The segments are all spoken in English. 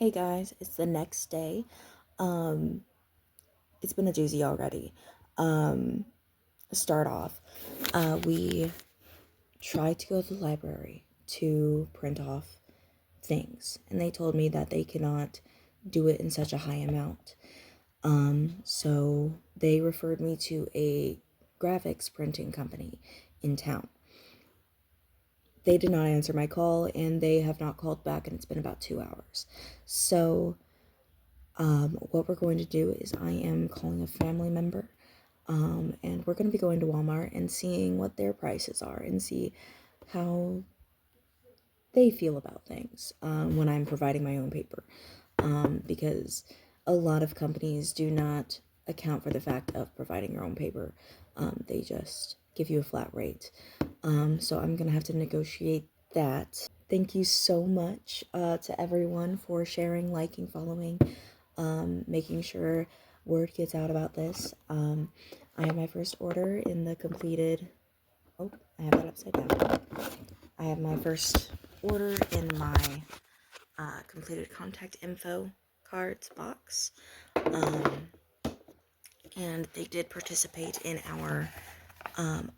Hey guys, it's the next day. Um, it's been a doozy already. Start off, we tried to go to the library to print off things, and they told me that they cannot do it in such a high amount. So they referred me to a graphics printing company in town. They did not answer my call, and they have not called back, and it's been about 2 hours. So what we're going to do is I am calling a family member, and we're going to be going to Walmart and seeing what their prices are and see how they feel about things when I'm providing my own paper, because a lot of companies do not account for the fact of providing your own paper. They just give you a flat rate. So I'm going to have to negotiate that. Thank you so much to everyone for sharing, liking, following, making sure word gets out about this. I have my first order in the completed, oh, I have that upside down. I have my first order in my completed contact info cards box. And they did participate in our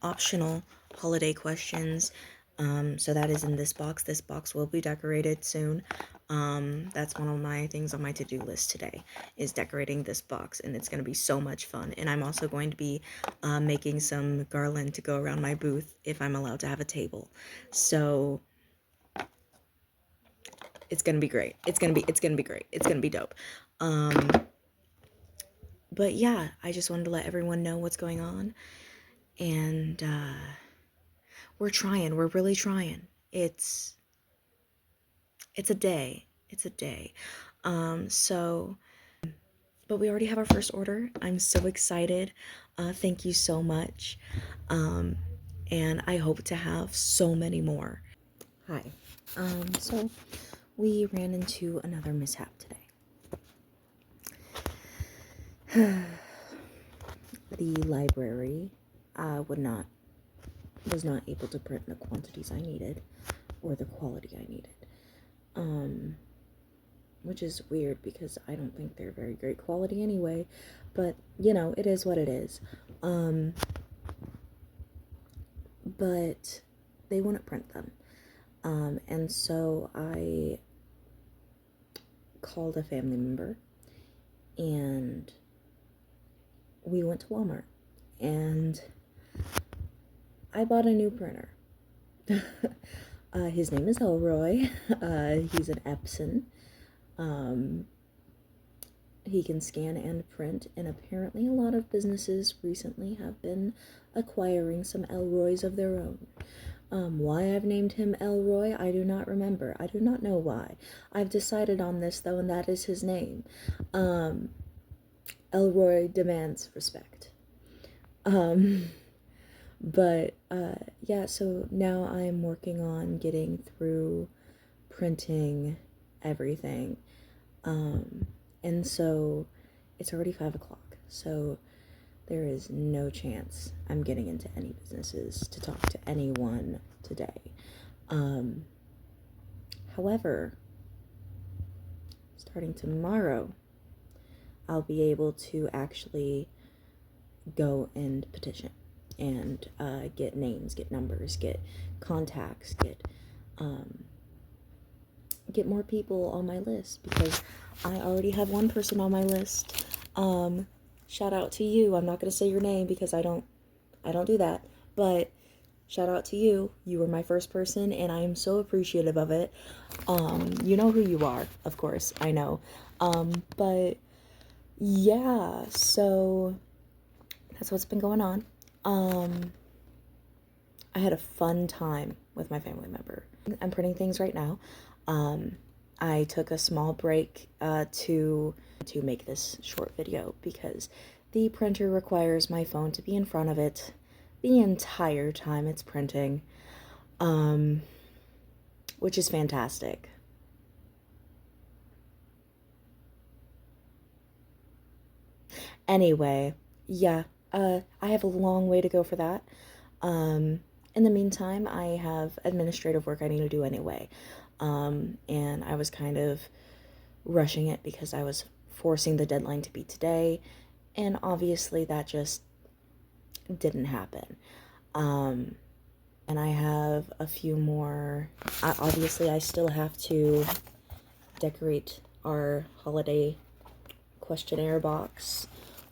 optional holiday questions. So that is in this box. This box will be decorated soon. That's one of my things on my to-do list today, is decorating this box, and it's going to be so much fun. And I'm also going to be making some garland to go around my booth if I'm allowed to have a table. So it's going to be great. It's going to be great. It's going to be dope. But yeah, I just wanted to let everyone know what's going on. And we're trying. We're really trying. It's a day. It's a day. So, but we already have our first order. I'm so excited. Thank you so much. And I hope to have so many more. Hi. So we ran into another mishap today. The library was not able to print the quantities I needed or the quality I needed. Which is weird because I don't think they're very great quality anyway, but you know, it is what it is. But they wouldn't print them. And so I called a family member and we went to Walmart and I bought a new printer. His name is Elroy. He's an Epson. He can scan and print, and apparently a lot of businesses recently have been acquiring some Elroys of their own. Why I've named him Elroy, I do not remember. I do not know why. I've decided on this, though, and that is his name. Elroy demands respect. But, yeah, so now I'm working on getting through printing everything. And so it's already 5 o'clock, so there is no chance I'm getting into any businesses to talk to anyone today. However, starting tomorrow, I'll be able to actually go and petition and get names, get numbers, get contacts, get more people on my list, because I already have one person on my list. Shout out to you. I'm not going to say your name because I don't do that, but shout out to you. You were my first person and I am so appreciative of it. You know who you are, of course, I know. But yeah, so that's what's been going on. I had a fun time with my family member. I'm printing things right now. I took a small break to make this short video because the printer requires my phone to be in front of it the entire time it's printing, which is fantastic. Anyway, yeah, I have a long way to go for that. In the meantime, I have administrative work I need to do anyway. And I was kind of rushing it because I was forcing the deadline to be today, and obviously that just didn't happen. And I have a few more. Obviously, I still have to decorate our holiday questionnaire box.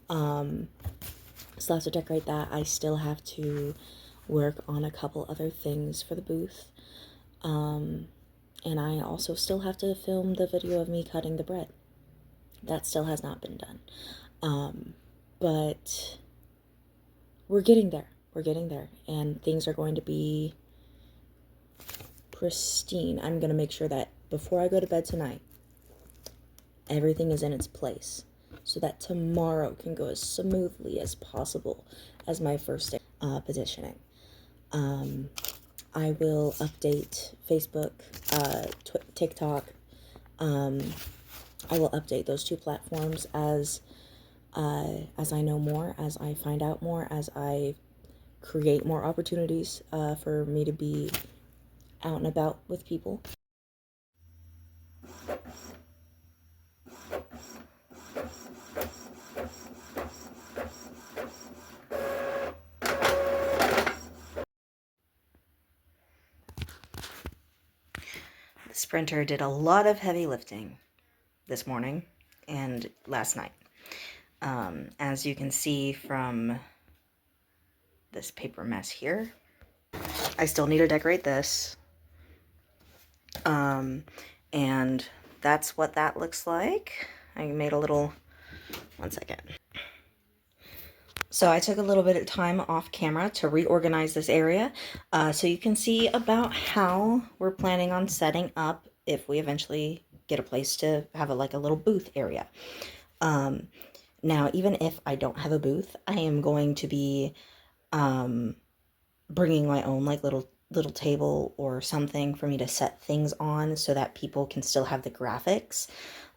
Still have to decorate that. I still have to work on a couple other things for the booth. And I also still have to film the video of me cutting the bread. That still has not been done. But we're getting there. We're getting there. And things are going to be pristine. I'm going to make sure that before I go to bed tonight, everything is in its place so that tomorrow can go as smoothly as possible as my first day positioning. I will update Facebook, TikTok. I will update those two platforms as I know more, as I find out more, as I create more opportunities for me to be out and about with people. The sprinter did a lot of heavy lifting this morning and last night. As you can see from this paper mess here, I still need to decorate this. And that's what that looks like. I made a little, one second. So I took a little bit of time off camera to reorganize this area so you can see about how we're planning on setting up if we eventually get a place to have like a little booth area. Now, even if I don't have a booth, I am going to be bringing my own like little table or something for me to set things on so that people can still have the graphics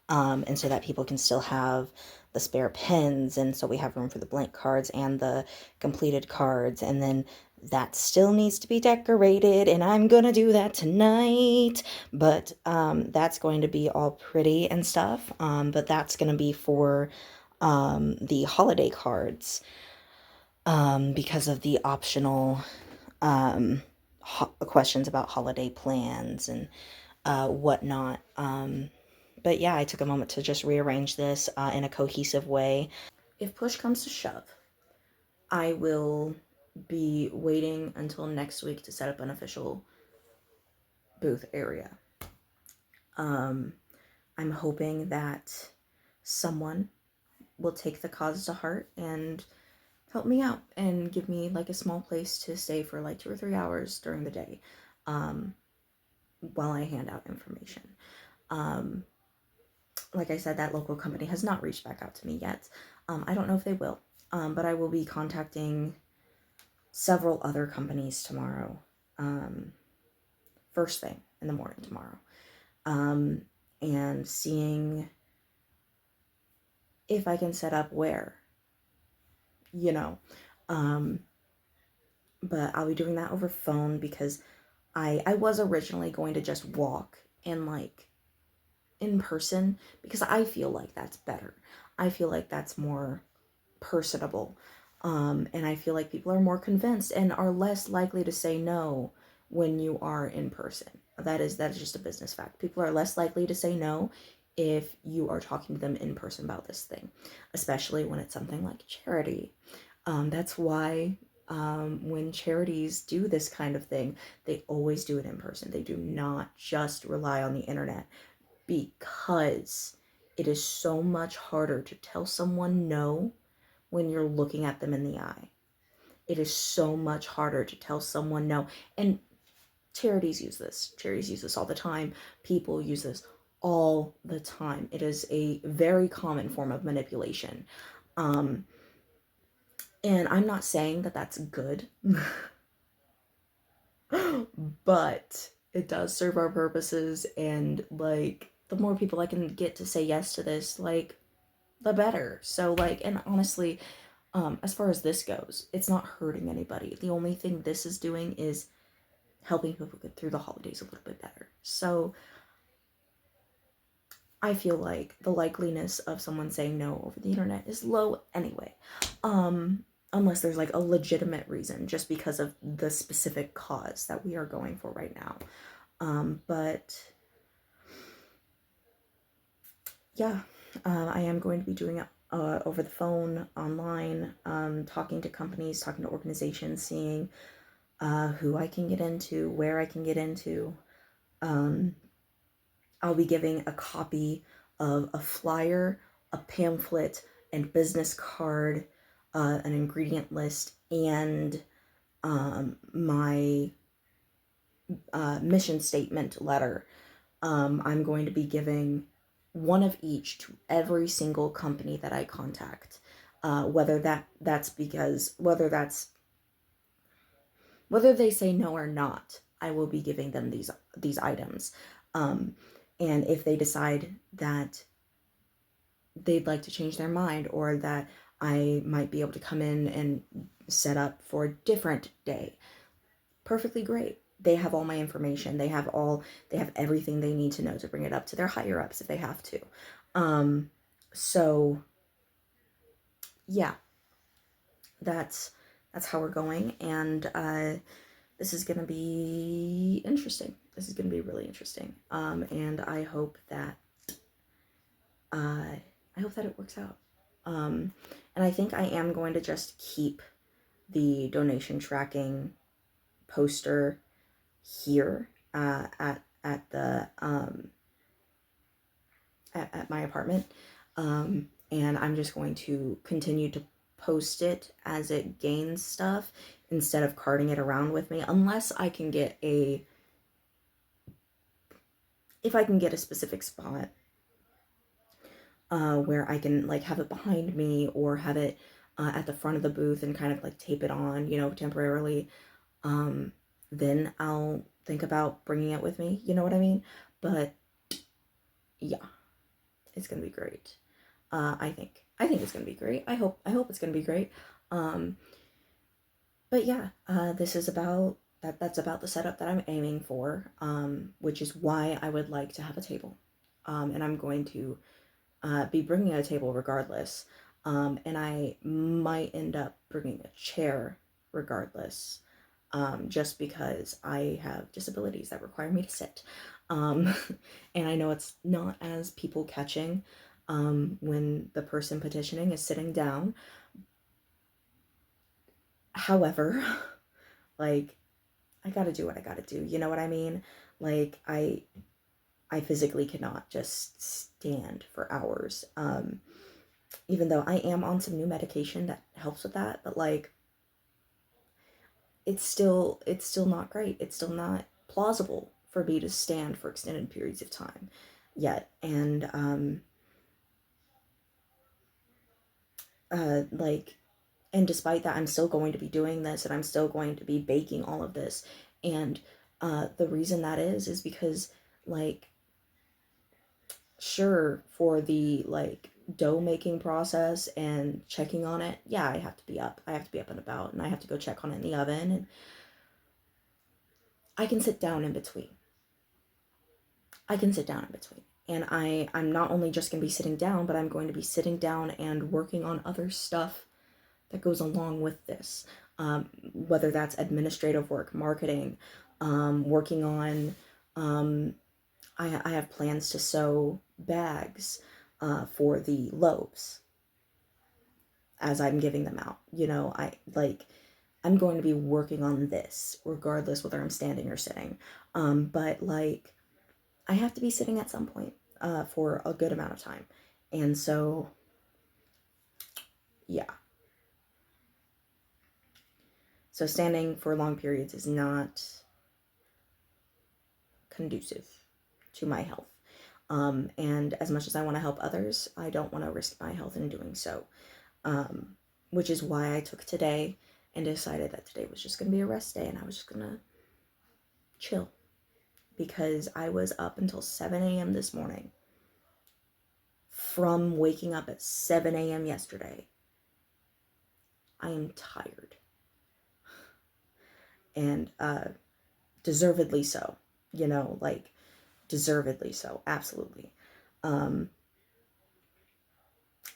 and so that people can still have the spare pens, and so we have room for the blank cards and the completed cards, and then that still needs to be decorated, and I'm gonna do that tonight, but that's going to be all pretty and stuff, but that's gonna be for the holiday cards because of the optional questions about holiday plans and whatnot. But yeah, I took a moment to just rearrange this in a cohesive way. If push comes to shove, I will be waiting until next week to set up an official booth area. I'm hoping that someone will take the cause to heart and help me out and give me like a small place to stay for like 2 or 3 hours during the day while I hand out information. Like I said, that local company has not reached back out to me yet. I don't know if they will, but I will be contacting several other companies tomorrow, first thing in the morning tomorrow, and seeing if I can set up where, you know, but I'll be doing that over phone because I was originally going to just walk and like in person because I feel like that's better. I feel like that's more personable. And I feel like people are more convinced and are less likely to say no when you are in person. That is just a business fact. People are less likely to say no if you are talking to them in person about this thing, especially when it's something like charity. That's why when charities do this kind of thing, they always do it in person. They do not just rely on the internet because it is so much harder to tell someone no when you're looking at them in the eye. It is so much harder to tell someone no. And charities use this. Charities use this all the time. People use this all the time. It is a very common form of manipulation. And I'm not saying that that's good, but it does serve our purposes. And like, the more people I can get to say yes to this, like, the better. So like, and honestly, as far as this goes, it's not hurting anybody. The only thing this is doing is helping people get through the holidays a little bit better. So I feel like the likeliness of someone saying no over the internet is low anyway. Unless there's like a legitimate reason, just because of the specific cause that we are going for right now. But yeah, I am going to be doing it over the phone, online, talking to companies, talking to organizations, seeing who I can get into, where I can get into. I'll be giving a copy of a flyer, a pamphlet, and business card, an ingredient list, and my mission statement letter. I'm going to be giving one of each to every single company that I contact. Whether they say no or not, I will be giving them these items. And if they decide that they'd like to change their mind, or that I might be able to come in and set up for a different day, perfectly great. They have all my information. They have everything they need to know to bring it up to their higher ups if they have to. So yeah, that's how we're going. And this is going to be interesting. This is going to be really interesting. And I hope that it works out. And I think I am going to just keep the donation tracking poster here at the at my apartment, and I'm just going to continue to post it as it gains stuff instead of carting it around with me, unless I can get a specific spot where I can like have it behind me, or have it at the front of the booth and kind of like tape it on, temporarily. Then I'll think about bringing it with me, you know what I mean? But yeah, it's gonna be great. I think it's gonna be great. I hope it's gonna be great. But yeah, this is about that's about the setup that I'm aiming for, which is why I would like to have a table. And I'm going to be bringing a table regardless. And I might end up bringing a chair regardless, just because I have disabilities that require me to sit. And I know it's not as people catching when the person petitioning is sitting down. However, like, I gotta do what I gotta do. You know what I mean? Like, I physically cannot just stand for hours. Even though I am on some new medication that helps with that, but like, it's still not great. It's still not plausible for me to stand for extended periods of time yet. And and despite that, I'm still going to be doing this, and I'm still going to be baking all of this. And the reason that is because, like, sure, for the like dough making process and checking on it, yeah, I have to be up and about, and I have to go check on it in the oven, and I can sit down in between. And I'm not only just going to be sitting down, but I'm going to be sitting down and working on other stuff that goes along with this, whether that's administrative work, marketing, working on, I have plans to sew bags for the loaves as I'm giving them out. I'm going to be working on this regardless whether I'm standing or sitting. But like, I have to be sitting at some point for a good amount of time. And so, yeah. So standing for long periods is not conducive to my health. And as much as I want to help others, I don't want to risk my health in doing so. Which is why I took today and decided that today was just going to be a rest day, and I was just going to chill. Because I was up until 7 a.m. this morning. From waking up at 7 a.m. yesterday. I am tired. And deservedly so. Deservedly so. Absolutely.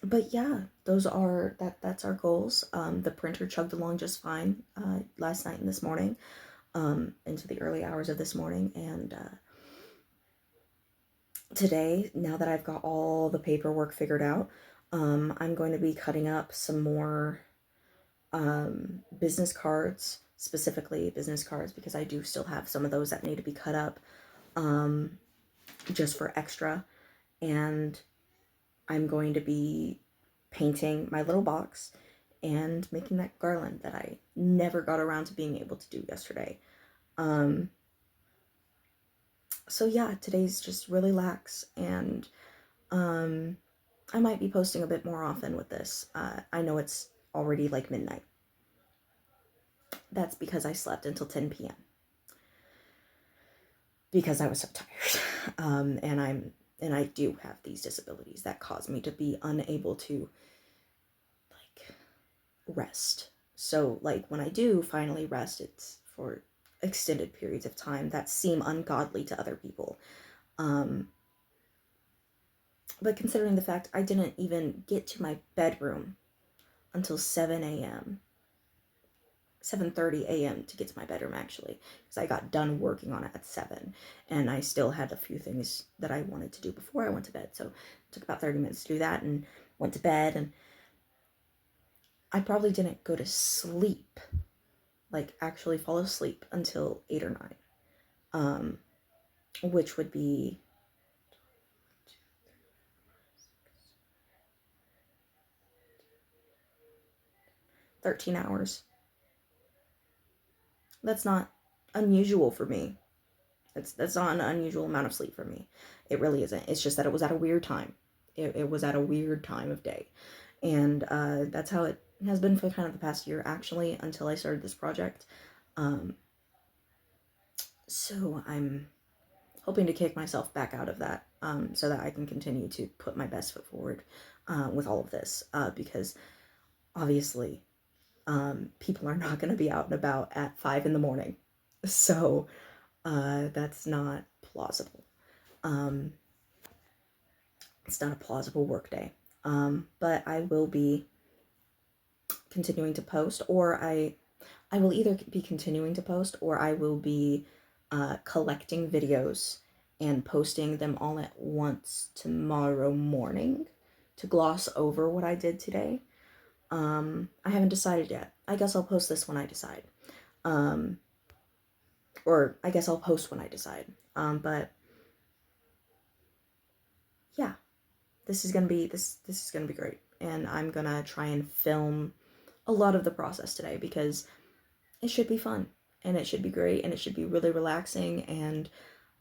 But yeah, that's our goals. The printer chugged along just fine last night and this morning, into the early hours of this morning, and today, now that I've got all the paperwork figured out, I'm going to be cutting up some more business cards, specifically business cards, because I do still have some of those that need to be cut up just for extra. And I'm going to be painting my little box and making that garland that I never got around to being able to do yesterday. So yeah, today's just really lax, and I might be posting a bit more often with this. I know it's already like midnight. That's because I slept until 10 p.m. because I was so tired. And I do have these disabilities that cause me to be unable to like rest. So like when I do finally rest, it's for extended periods of time that seem ungodly to other people. But considering the fact I didn't even get to my bedroom until 7 a.m. 7:30 a.m. to get to my bedroom, actually, because I got done working on it at 7, and I still had a few things that I wanted to do before I went to bed. So it took about 30 minutes to do that, and went to bed, and I probably didn't go to sleep, like actually fall asleep, until 8 or 9, which would be 13 hours. That's not unusual for me. That's not an unusual amount of sleep for me. It really isn't. It's just that it was at a weird time. It was at a weird time of day. And that's how it has been for kind of the past year, actually, until I started this project. So I'm hoping to kick myself back out of that, so that I can continue to put my best foot forward with all of this, because obviously people are not going to be out and about at 5 in the morning. So that's not plausible. It's not a plausible work day. But I will be continuing to post, or I will either be continuing to post, or I will be collecting videos and posting them all at once tomorrow morning to gloss over what I did today. I haven't decided yet. I guess I'll post this when I decide. Or I guess I'll post when I decide. But yeah, this is gonna be great, and I'm gonna try and film a lot of the process today, because it should be fun, and it should be great, and it should be really relaxing. And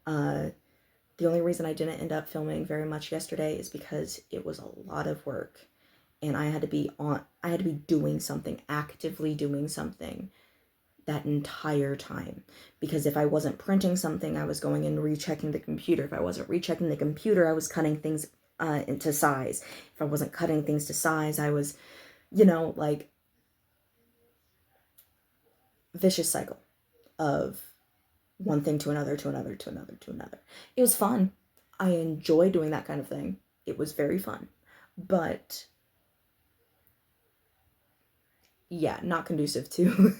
the only reason I didn't end up filming very much yesterday is because it was a lot of work, and I had to be doing something, actively doing something that entire time. Because if I wasn't printing something, I was going and rechecking the computer. If I wasn't rechecking the computer, I was cutting things into size. If I wasn't cutting things to size, I was, like, vicious cycle of one thing to another, to another, to another, to another. It was fun. I enjoy doing that kind of thing. It was very fun. But yeah, not conducive to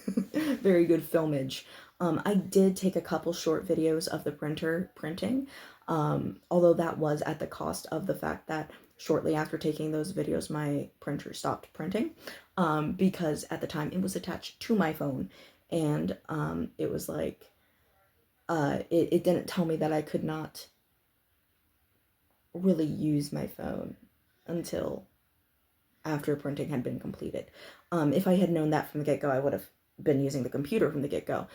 very good filmage. I did take a couple short videos of the printer printing, although that was at the cost of the fact that shortly after taking those videos, my printer stopped printing, because at the time it was attached to my phone, and it was like, it didn't tell me that I could not really use my phone until after printing had been completed. If I had known that from the get-go, I would have been using the computer from the get-go,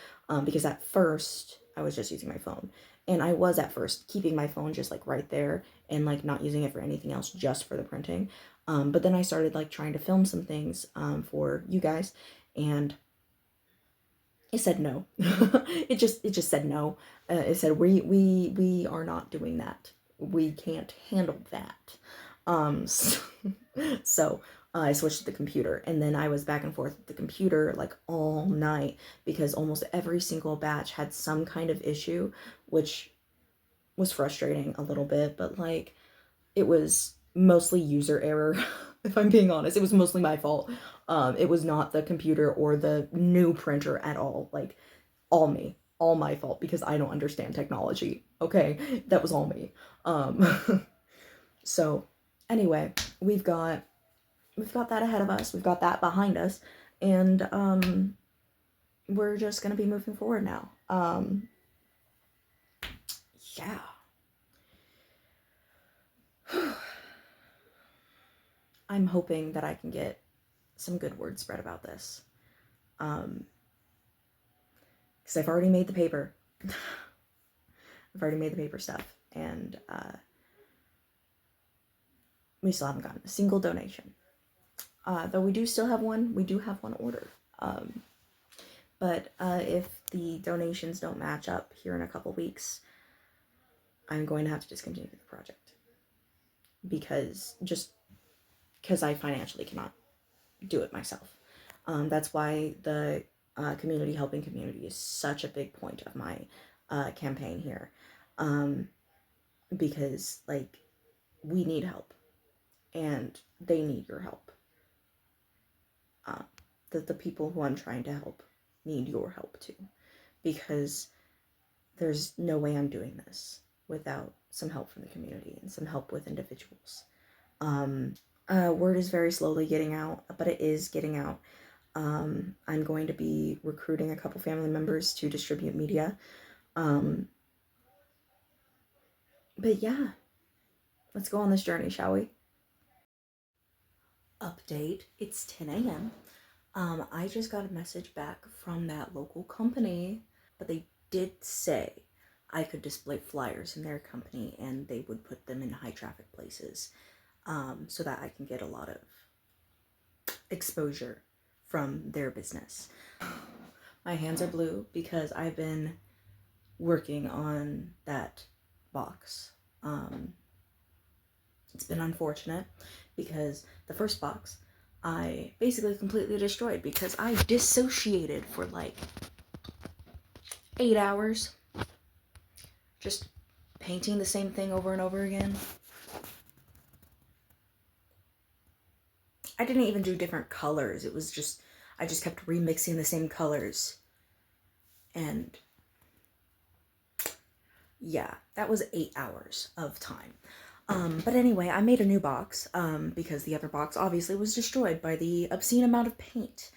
because at first I was just using my phone, and I was at first keeping my phone just like right there and like not using it for anything else, just for the printing. But then I started like trying to film some things for you guys, and it said no. it just said no. It said we are not doing that. We can't handle that. So I switched to the computer, and then I was back and forth with the computer like all night, because almost every single batch had some kind of issue, which was frustrating a little bit. But like, it was mostly user error. If I'm being honest, it was mostly my fault. It was not the computer or the new printer at all. Like, all me, all my fault, because I don't understand technology. Okay, that was all me. So anyway, we've got that ahead of us. We've got that behind us, and we're just gonna be moving forward now. Yeah. I'm hoping that I can get some good word spread about this. Because I've already made the paper. I've already made the paper stuff, and we still haven't gotten a single donation. Though we do still have one. We do have one order. But if the donations don't match up here in a couple weeks, I'm going to have to discontinue the project. Because I financially cannot do it myself. That's why the community helping community is such a big point of my campaign here. Because, like, we need help, and they need your help. The people who I'm trying to help need your help too, because there's no way I'm doing this without some help from the community and some help with individuals. Word is very slowly getting out, but it is getting out. I'm going to be recruiting a couple family members to distribute media. But yeah, let's go on this journey, shall we? Update, it's 10 a.m. I just got a message back from that local company, but they did say I could display flyers in their company and they would put them in high traffic places, so that I can get a lot of exposure from their business. My hands are blue because I've been working on that box. It's been unfortunate because the first box I basically completely destroyed because I dissociated for like 8 hours, just painting the same thing over and over again. I didn't even do different colors. It was just, I just kept remixing the same colors. And yeah, that was 8 hours of time. But anyway, I made a new box, because the other box obviously was destroyed by the obscene amount of paint.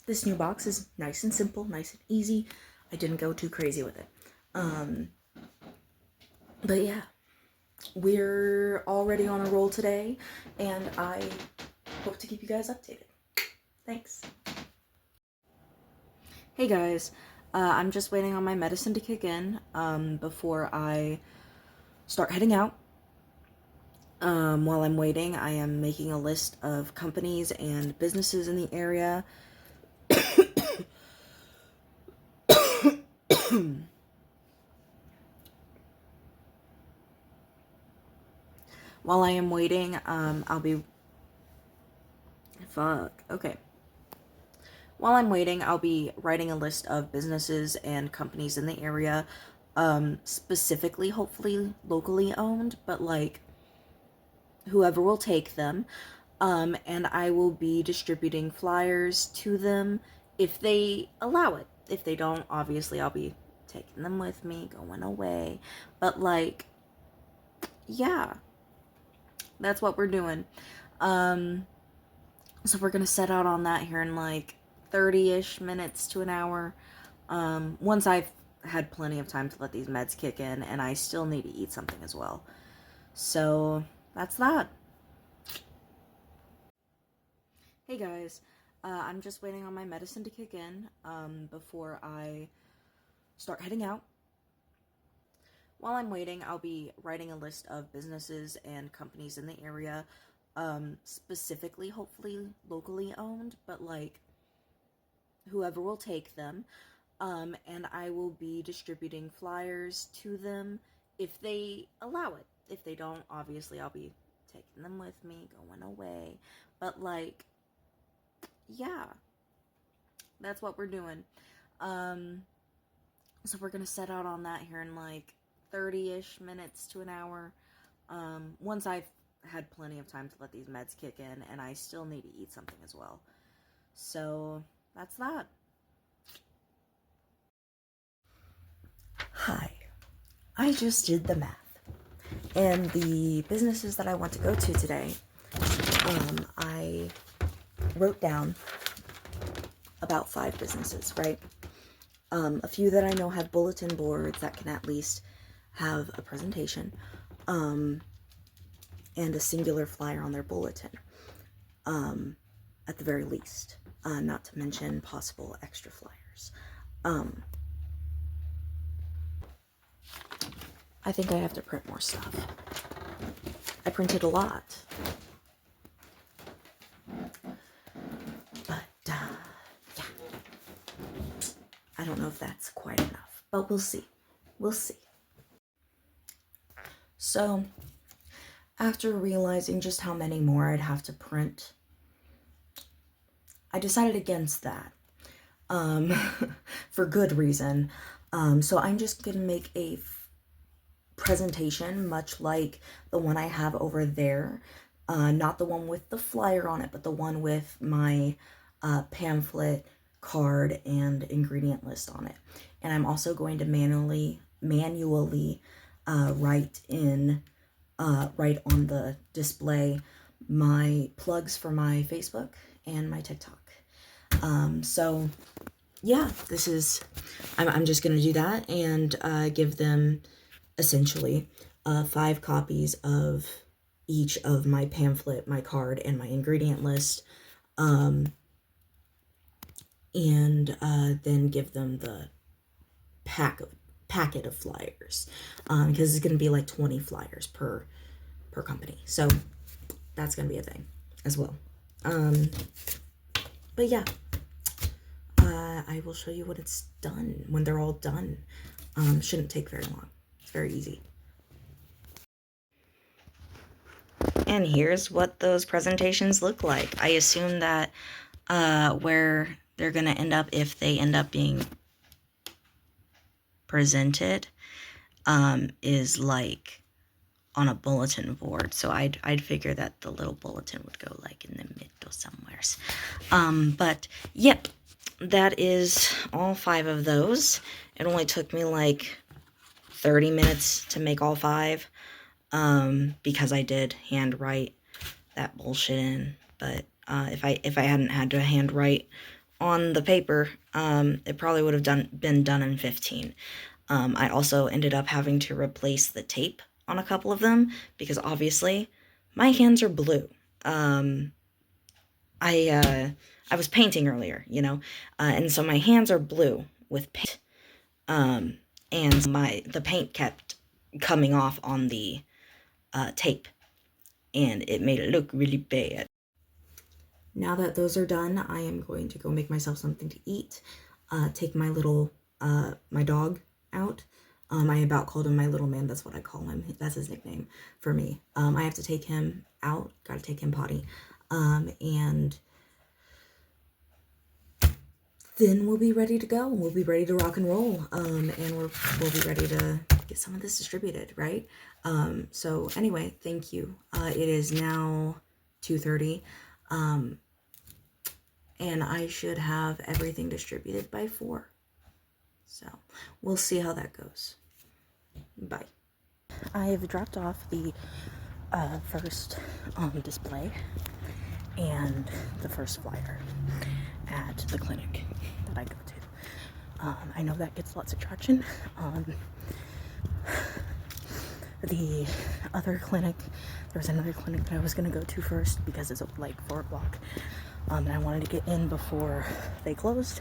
This new box is nice and simple, nice and easy. I didn't go too crazy with it. But yeah, we're already on a roll today, and I hope to keep you guys updated. Thanks. Hey guys, I'm just waiting on my medicine to kick in, before I start heading out. While I'm waiting, I am making a list of companies and businesses in the area. While I am waiting, I'll be... Okay. While I'm waiting, I'll be writing a list of businesses and companies in the area, specifically, hopefully, locally owned, but, like, whoever will take them. And I will be distributing flyers to them if they allow it. If they don't, obviously, I'll be taking them with me, going away. But, like, yeah, that's what we're doing. So we're gonna set out on that here in, like, 30-ish minutes to an hour. Once I've had plenty of time to let these meds kick in, and I still need to eat something as well. So that's that. Hey guys, I'm just waiting on my medicine to kick in, before I start heading out. While I'm waiting, I'll be writing a list of businesses and companies in the area, specifically, hopefully, locally owned, but, like, whoever will take them. And I will be distributing flyers to them if they allow it. If they don't, obviously, I'll be taking them with me, going away. But, like, yeah, that's what we're doing. So we're gonna set out on that here in, like, 30-ish minutes to an hour. Once I've had plenty of time to let these meds kick in, and I still need to eat something as well. So that's that. Hi, I just did the math. And the businesses that I want to go to today, I wrote down about 5 businesses, right? A few that I know have bulletin boards that can at least have a presentation, and a singular flyer on their bulletin, at the very least, not to mention possible extra flyers. I think I have to print more stuff. I printed a lot. But, yeah. I don't know if that's quite enough, but we'll see. We'll see. So, after realizing just how many more I'd have to print, I decided against that. For good reason. So I'm just gonna make a presentation much like the one I have over there, not the one with the flyer on it, but the one with my pamphlet, card, and ingredient list on it. And I'm also going to manually write on the display my plugs for my Facebook and my TikTok. So yeah, I'm just gonna do that and give them essentially 5 copies of each of my pamphlet, my card, and my ingredient list, and then give them the packet of flyers, because it's gonna be like 20 flyers per company, so that's gonna be a thing as well. But yeah, I will show you when it's done, when they're all done. Shouldn't take very long. It's very easy. And here's what those presentations look like. I assume that where they're gonna end up, if they end up being presented, is like on a bulletin board. So I'd figure that the little bulletin would go like in the middle somewheres. But yep, that is all 5 of those. It only took me like 30 minutes to make all 5, because I did hand write that bullshit in. But if I hadn't had to hand write on the paper, it probably would have been done in 15. I also ended up having to replace the tape on a couple of them because obviously my hands are blue. I was painting earlier, you know, and so my hands are blue with paint, and the paint kept coming off on the tape, and it made it look really bad. Now that those are done, I am going to go make myself something to eat, take my little, my dog out. I about called him my little man, that's what I call him, that's his nickname for me. I have to take him out, gotta take him potty, and then we'll be ready to go, we'll be ready to rock and roll, and we'll be ready to get some of this distributed, right? So anyway, thank you. It is now 2:30, and I should have everything distributed by 4. So we'll see how that goes. Bye. I've dropped off the first display and the first flyer at the clinic that I go to. I know that gets lots of traction. The other clinic, there was another clinic that I was going to go to first because it's like 4 o'clock. And I wanted to get in before they closed.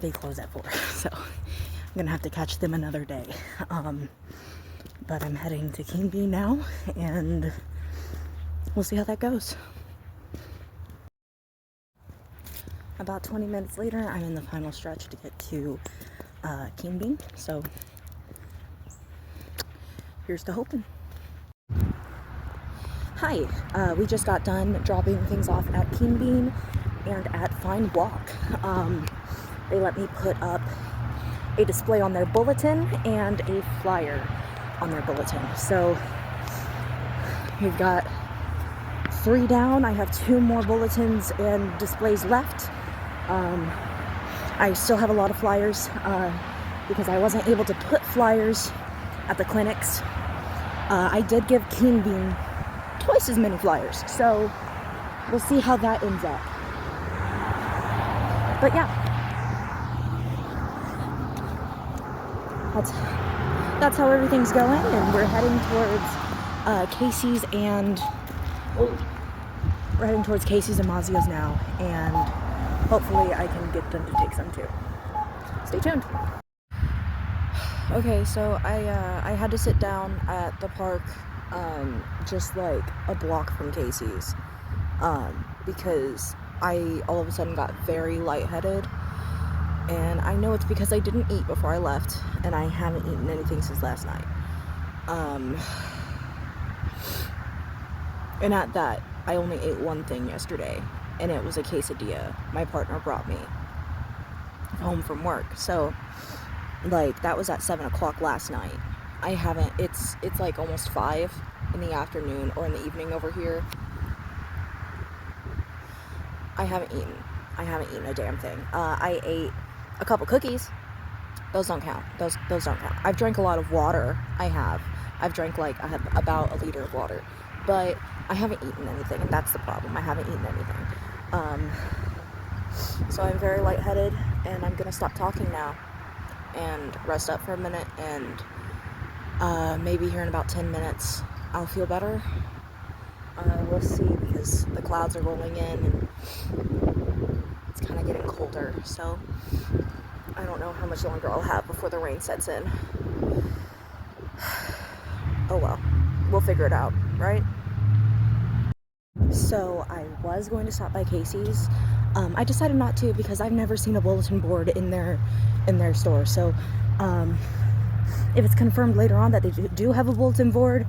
They close at 4, so I'm going to have to catch them another day. But I'm heading to King Bean now, and we'll see how that goes. About 20 minutes later, I'm in the final stretch to get to King Bean, so here's to hoping. Hi, we just got done dropping things off at King Bean and at Fine Walk. They let me put up a display on their bulletin and a flyer. on their bulletin. So we've got 3 down. I have 2 more bulletins and displays left. I still have a lot of flyers because I wasn't able to put flyers at the clinics. I did give Keen Bean twice as many flyers, so we'll see how that ends up. But yeah, that's how everything's going, and we're heading towards Casey's and Mazio's now, and hopefully I can get them to take some too. Stay tuned. Okay, so I had to sit down at the park, just like a block from Casey's, because I all of a sudden got very lightheaded, and I know it's because I didn't eat before I left, and I haven't eaten anything since last night. And at that, I only ate one thing yesterday, and it was a quesadilla my partner brought me home from work. So, like, that was at 7 o'clock last night. I haven't, it's like almost 5 in the afternoon, or in the evening over here. I haven't eaten a damn thing. I ate a couple cookies. Those don't count. Those don't count. I've drank a lot of water. I've drank I have about a liter of water, but I haven't eaten anything, and that's the problem. I haven't eaten anything. So I'm very lightheaded, and I'm gonna stop talking now and rest up for a minute, and maybe here in about 10 minutes I'll feel better. We'll see, because the clouds are rolling in and it's kind of getting colder, so I don't know how much longer I'll have before the rain sets in. Oh well, we'll figure it out, right? So I was going to stop by Casey's. I decided not to because I've never seen a bulletin board in their store. So if it's confirmed later on that they do have a bulletin board,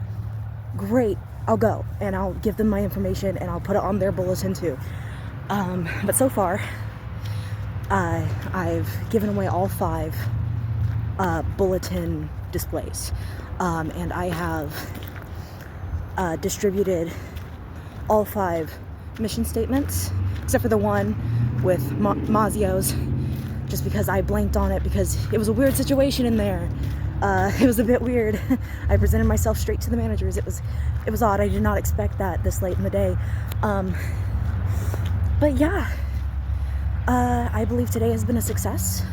great, I'll go and I'll give them my information and I'll put it on their bulletin too. But so far, I've given away all 5 bulletin displays, and I have distributed all 5 mission statements, except for the one with Mazio's, just because I blanked on it because it was a weird situation in there. It was a bit weird. I presented myself straight to the managers. It was odd. I did not expect that this late in the day. But yeah, I believe today has been a success.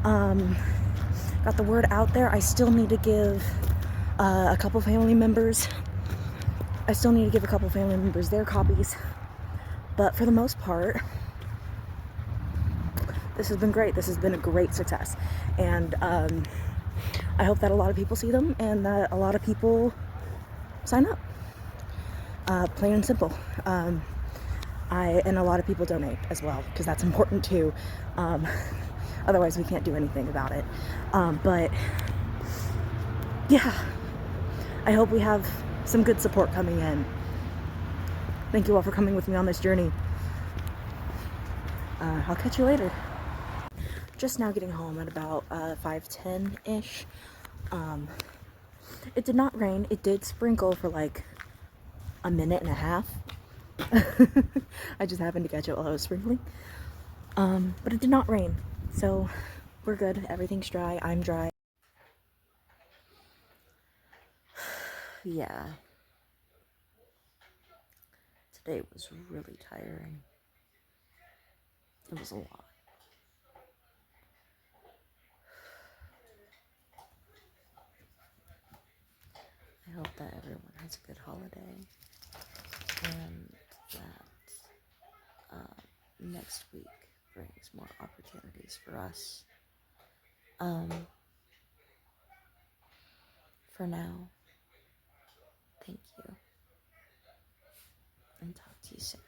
Got the word out there. I still need to give a couple family members their copies. But for the most part, this has been great. This has been a great success. And I hope that a lot of people see them and that a lot of people sign up. Plain and simple. And a lot of people donate as well, because that's important too. Otherwise we can't do anything about it. But yeah, I hope we have some good support coming in. Thank you all for coming with me on this journey. I'll catch you later. Just now getting home at about 5:10-ish. It did not rain. It did sprinkle for like a minute and a half. I just happened to catch it while I was sprinkling. But it did not rain, so we're good. Everything's dry. I'm dry. Yeah. Today was really tiring. It was a lot. I hope that everyone has a good holiday, and that next week brings more opportunities for us. For now, thank you, and talk to you soon.